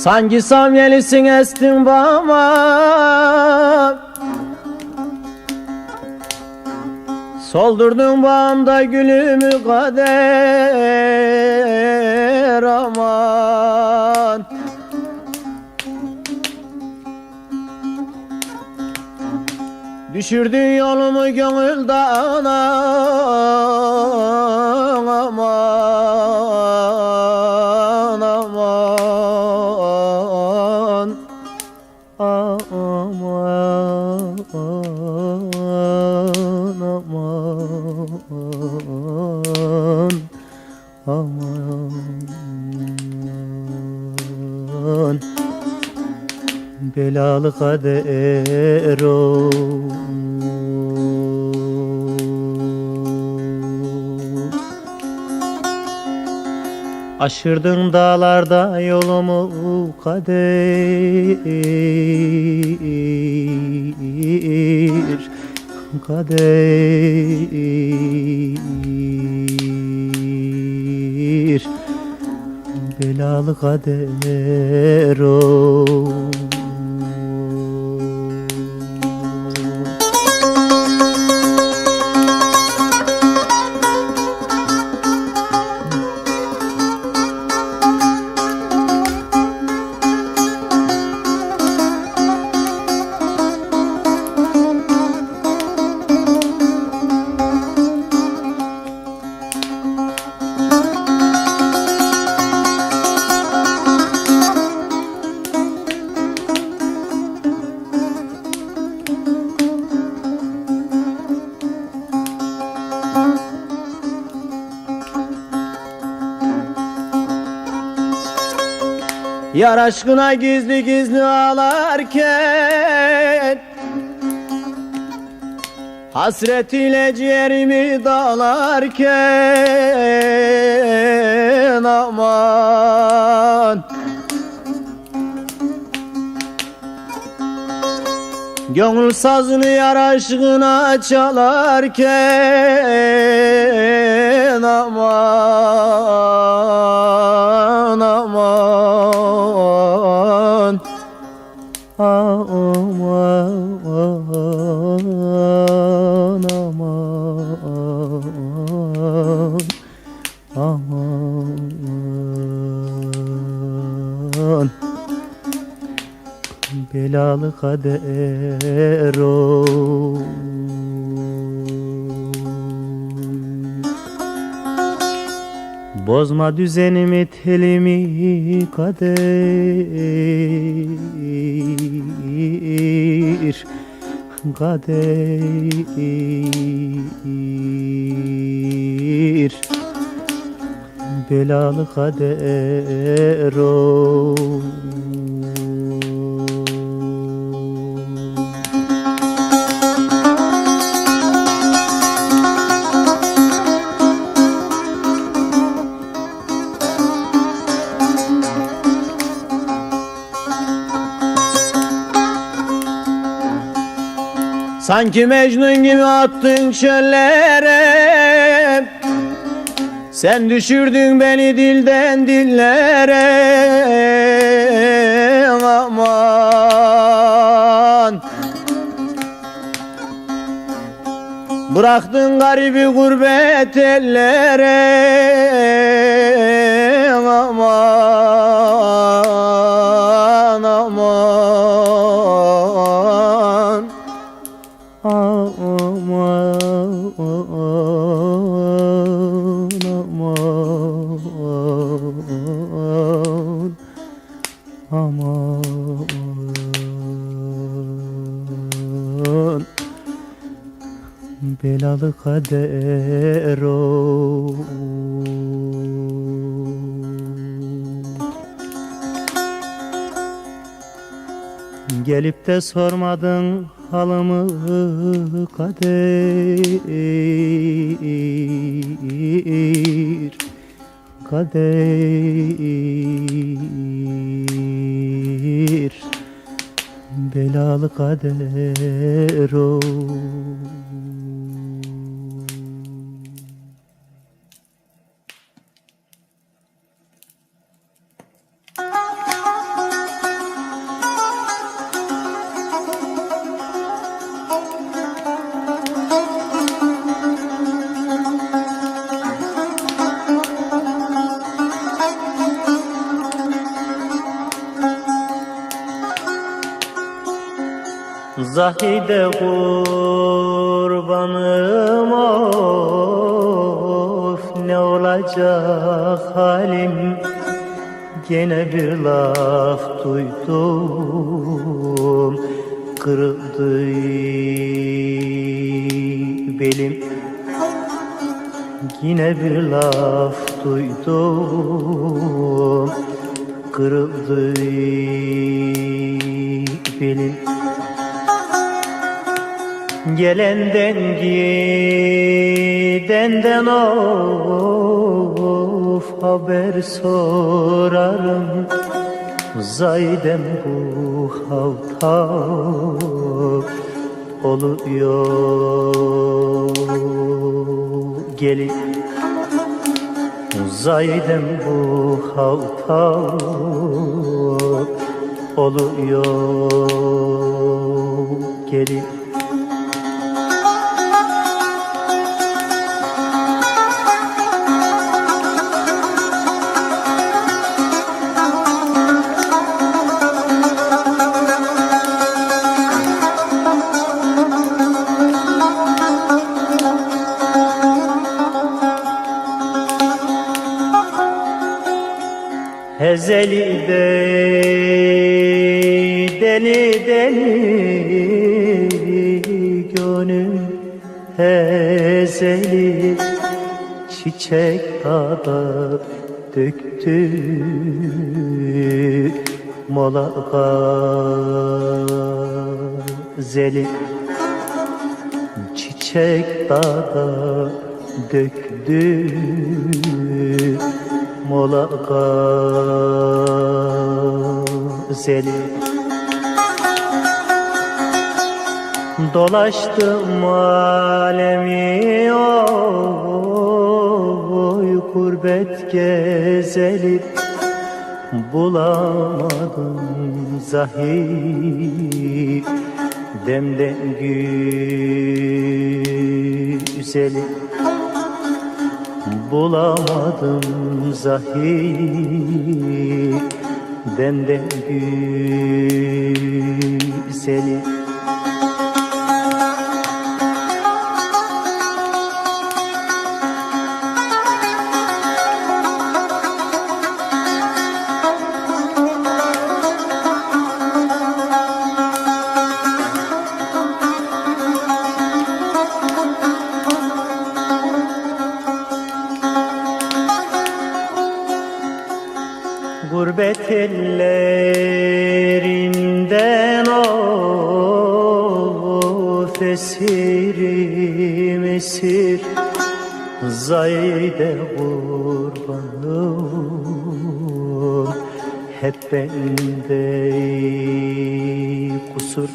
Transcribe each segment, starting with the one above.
Sanki samyelisin estin bağıma, soldurdun bağımda gülümü kader aman. Düşürdün yolumu gönül dağına aman aman aman aman belalı kader o. Aşırdın dağlarda yolumu kader, kader, belalı kader o. Yar aşkına gizli gizli ağlarken, hasretiyle ciğerimi dağlarken aman. Gönül sazını yar aşkına çalarken aman aman aman aman aman belalı kader o. Bozma düzenimi telimi kader, kader, belalı kader o. Sanki Mecnun gibi attın çöllere, sen düşürdün beni dilden dillere aman. Bıraktın garibi gurbet ellere aman aman aman aman aman belalı kader o. Gelip de sormadın halımı kader, kader, belalı kader o. Zahide kurbanım of, ne olacak halim? Gene bir laf duydum, kırıldı belim. Yine bir laf duydum, kırıldı belim. Gelenden gidenden of, haber sorarım. Zaydem bu halta oluyor gelin. Zaydem bu halta oluyor gelin. Ezeli de deli deli gönül ezeli, çiçek dağda döktü mola gazeli. Çiçek dağda döktü mola gazeli. Dolaştım alemi oy, gurbet gezeli, bulamadım zahir demden güzeli. Bulamadım zahir demden güzeli. Gurbet ellerinden of, esirim esir, Zahide kurbanım, hep bende kusur.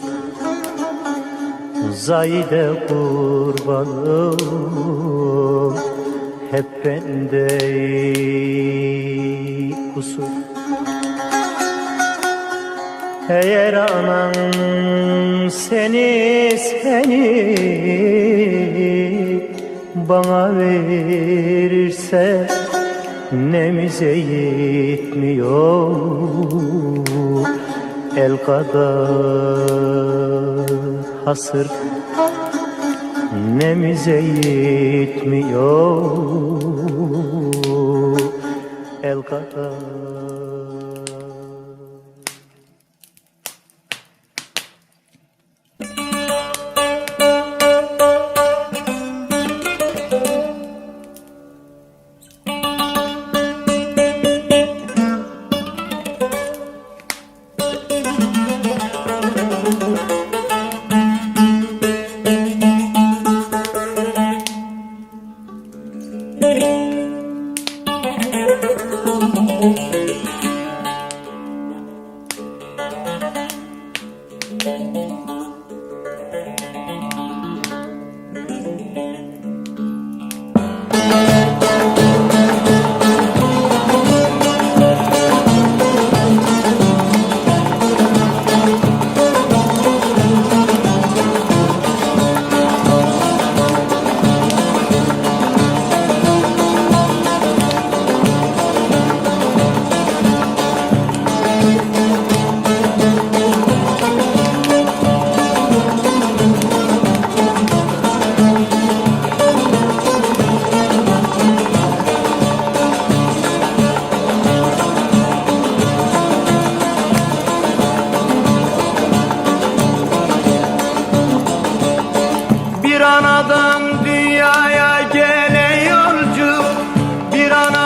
Zahide kurbanım, hep bende kusur. Eğer anan seni bana verirse, nemize yetmiyor el kadar hasır. Nemize yetmiyor el kadar.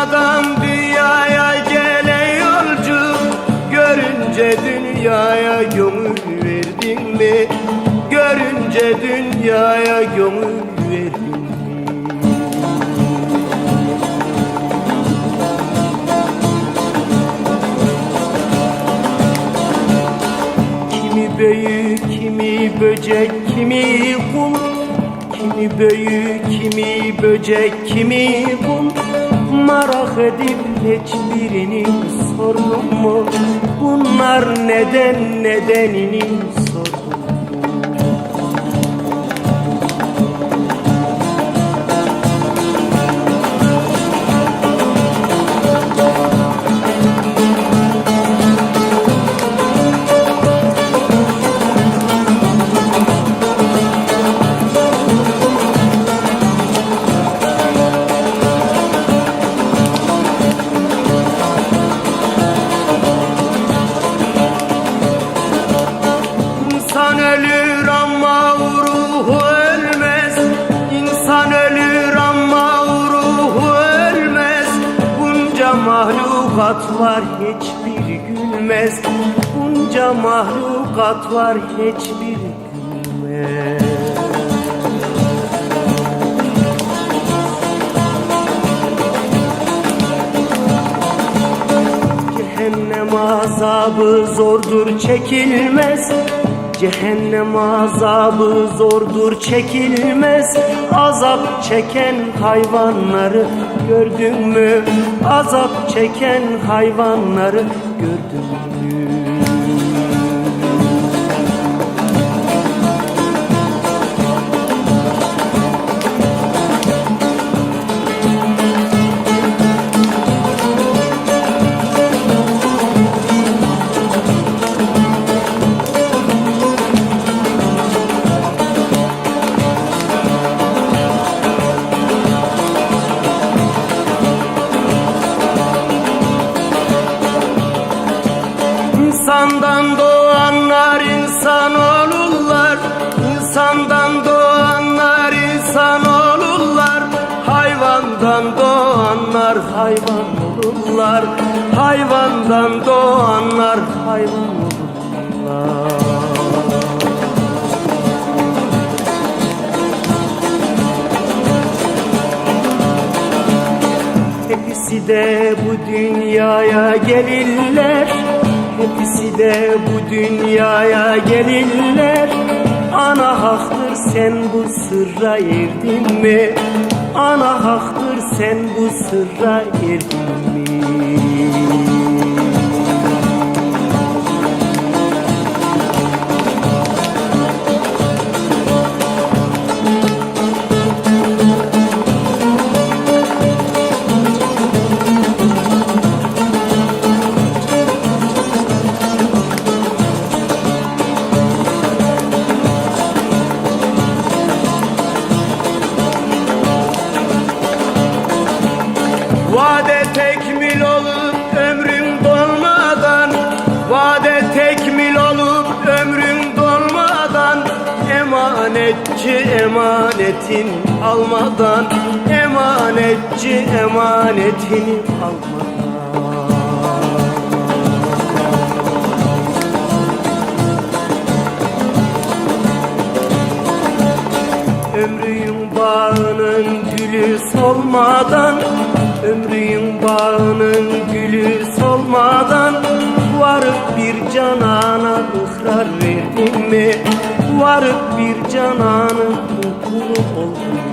durmadan dünyaya gelen yolcu, görünce dünyaya gönül verdin mi? Görünce dünyaya gönül verdin mi? Kimi büyük, kimi böcek, kimi kum, kimi büyük, kimi böcek, kimi kum. Merak edip hiçbirini sordum mu? Bunlar neden, nedenini sordum mu? İnsan ölür ama ruhu ölmez. İnsan ölür ama ruhu ölmez. Bunca mahlukat var hiçbiri gülmez. Bunca mahlukat var hiçbiri gülmez. Cehennem azabı zordur çekilmez. Cehennem azabı zordur çekilmez. Azap çeken hayvanları gördün mü? Azap çeken hayvanları gördün mü? İnsandan doğanlar insan olurlar. İnsandan doğanlar insan olurlar. Hayvandan doğanlar hayvan olurlar. Hayvandan doğanlar hayvan olurlar. Hepsi de bu dünyaya gelirler. Hepsi de bu dünyaya gelirler. Ana haktır sen bu sırra erdin mi? Ana haktır sen bu sırra erdin mi? Vade tekmil olup ömrün dolmadan, vade tekmil olup ömrün dolmadan, emanetçi emanetin almadan, emanetçi emanetini almadan. Ömrün bağının gülü solmadan, ömrün bağının gülü solmadan, varıp bir canana ıhrar verdin mi? Varıp bir cananın kulu oldun mu?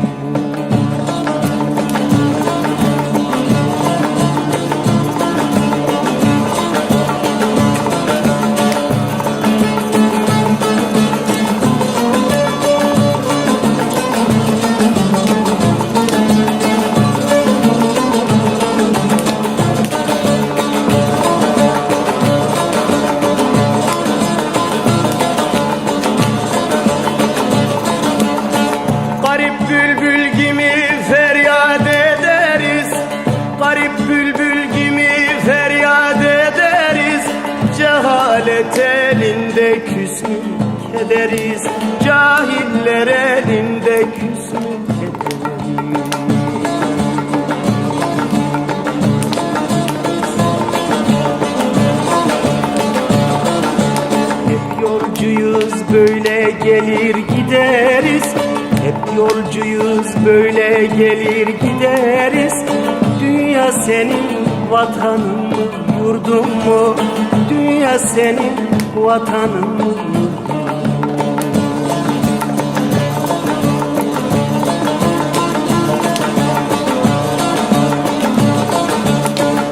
Bülbül gibi feryat ederiz, garip bülbül gibi feryat ederiz. Cehalet elinde küsmük ederiz, cahiller elinde küsmük ederiz. gelir gideriz. Hep yolcuyuz böyle gelir gideriz. Dünya senin vatanın mı yurdun mu? Dünya senin vatanın mı yurdun mu?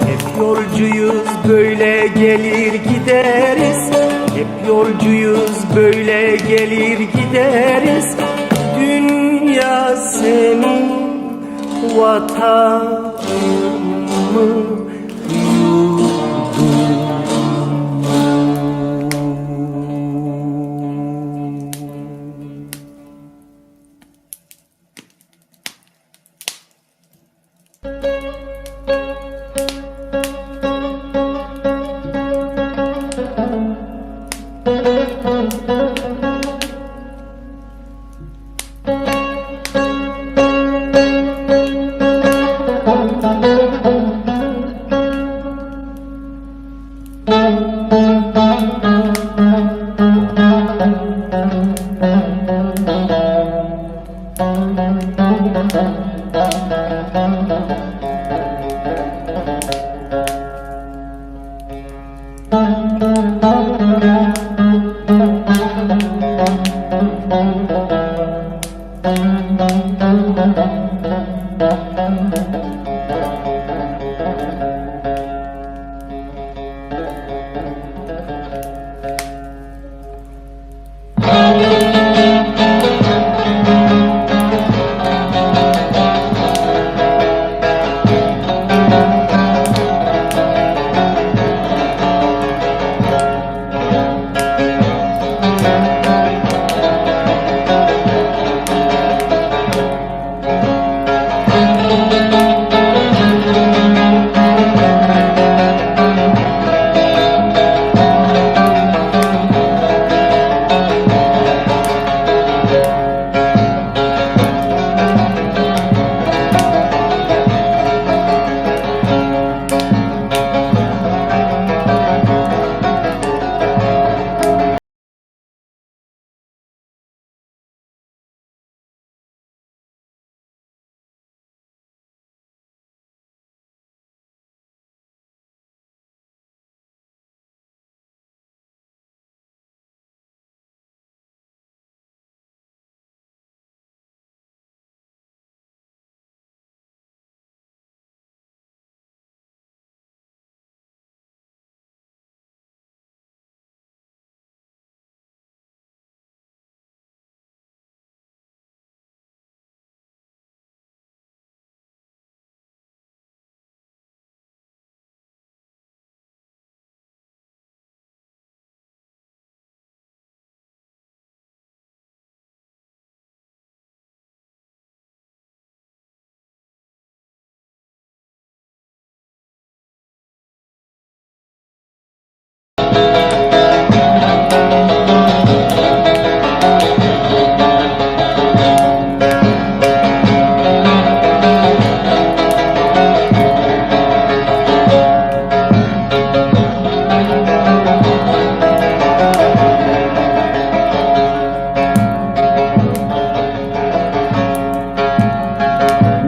Hep yolcuyuz böyle gelir gideriz. Hep yolcuyuz böyle gelir gideriz. Dünya senin vatanın mı yurdun?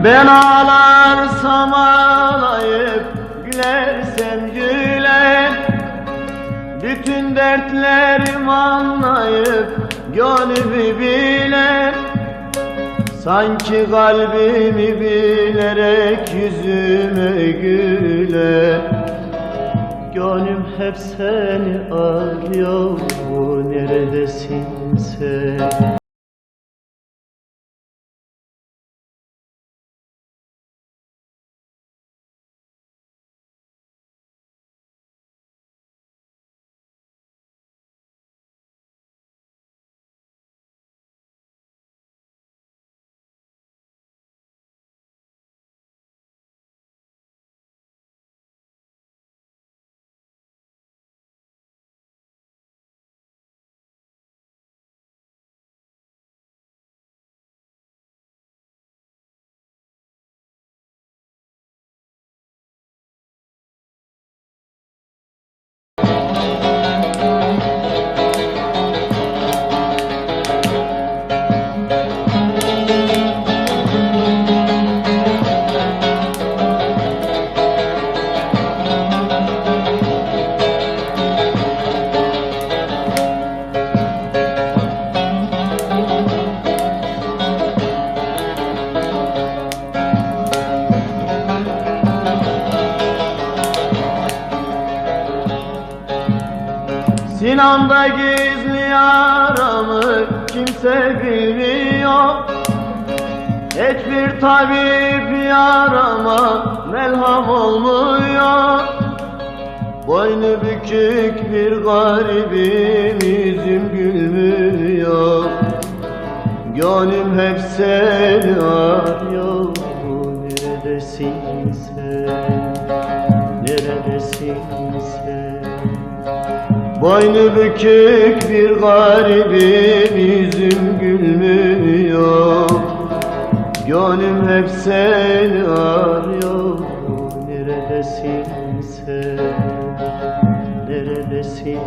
Ben ağlarsam ağlayıp gülersem güler, bütün dertlerimi anlayıp gönlümü biler. Sanki kalbimi bilerek yüzüme güler. Gönlüm hep seni arıyor, neredesin sen? Sinamda gizli yaramı kimse bilmiyor. Hiçbir tabip yarama melham olmuyor. Boynu bükük bir garibim, yüzüm gülmüyor. Gönlüm hep seni arıyor. Neredesin sen? Neredesin sen? Boynu bükük bir garibim, yüzüm gülmüyor. Gönlüm hep seni arıyor. Neredesin sen? Neredesin